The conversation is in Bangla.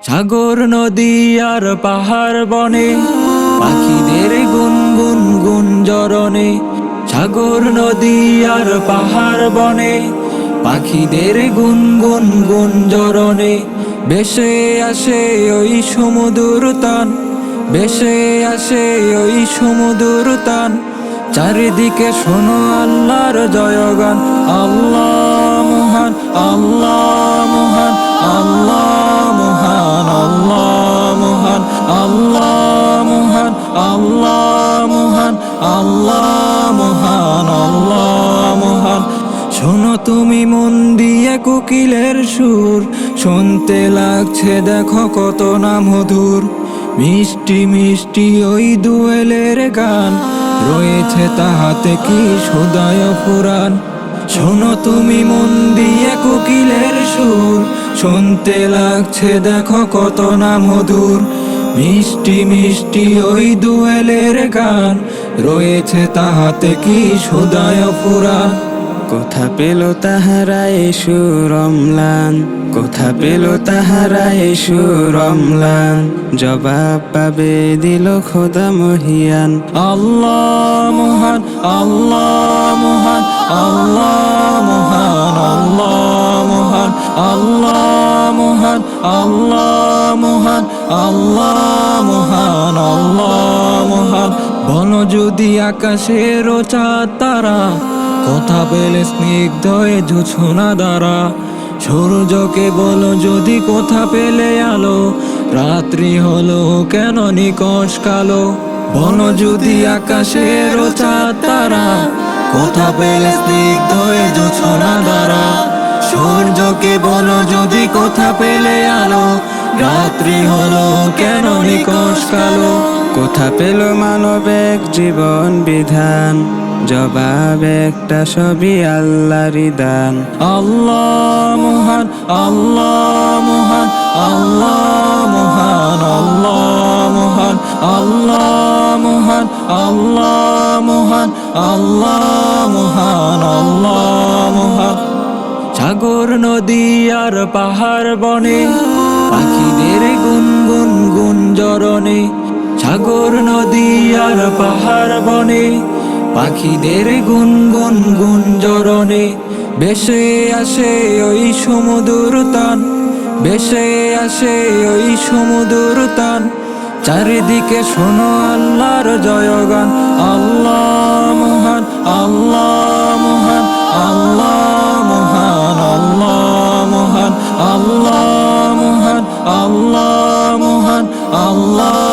সাগর নদী আর পাহাড় বনে পাখিদের গুনগুন গুঞ্জরণে। সাগর নদী আর পাহাড় বনে পাখিদের গুনগুন গুঞ্জরণে। ভেসে আসে ওই সমুদ্র তান, ভেসে আসে ওই সমুদ্র তান। চারিদিকে শোনো আল্লাহর জয়গান। আল্লাহ মহান, আল্লাহ মহান, আল্লাহ মহান, আল্লাহ মহান, আল্লাহ মহান, আল্লাহ মহান, আল্লাহ মহান, আল্লাহ মহান। শোনো তুমি মন দিয়ে কোকিলের সুর, শুনতে লাগছে দেখো কত না মধুর। মিষ্টি মিষ্টি ওই দোয়েলের গান, রয়েছে তাহাতে কি সদায় পুরাণ। শোনো তুমি মন দিয়ে কোকিলের সুর, শুনতে লাগছে দেখো কত না মধুর। মিষ্টি মিষ্টি ওই দোয়েলের গান, রয়েছে তাহাতে কি সদায় পুরাণ। কোথা পেল তাহারা এই সুর অম্লান, কোথা পেল তাহারা এই সুর অম্লান। জবাব পাবে দিল খোদা মহিয়ান। আল্লাহ মহান, আল্লাহ মহান, আল্লাহ মহান, আল্লাহ মহান, আল্লাহ মহান, আল্লাহ মহান, আল্লাহ মহান, আল্লাহ মহান। বলো যদি আকাশের চাঁদ তারা, কথা পেলে স্নিগ্ধ এ জোছনা দ্বারা। সূর্যকে বলো যদি কোথা পেলে আলো, রাত্রি হলো কেন নিকষ কালো। বলো যদি আকাশের চাঁদ তারা, কোথা পেলে স্নিগ্ধ এ জোছনা দ্বারা। সূর্যকে বলো যদি কোথা পেলে আলো, রাত্রি হলো কেন নিকষ কালো। কোথা পেল মানবিক জীবন বিধান, জবাব একটা সবই আল্লাহরই দান। আল্লাহ মহান, আল্লাহ মহান, আল্লাহ মহান, আল্লাহ মহান, আল্লাহ মহান, আল্লাহ মহান, আল্লাহ মহান, আল্লাহ মহান। সাগর নদী আর পাহাড় বনে পাখিদের গুনগুন গুঞ্জরণে। সাগর নদী আর পাহাড় বনে পাখিদের গুনগুন গুঞ্জরণে। ভেসে আসে ওই সমুদ্র তান, ভেসে আসে ওই সমুদ্র তান। চারিদিকে শোনো আল্লাহর জয়গান। আল্লাহ মহান, আল্লাহ মহান, আল্লাহ মহান, আল্লাহ মহান, আল্লাহ মহান, আল্লাহ মহান, আল্লাহ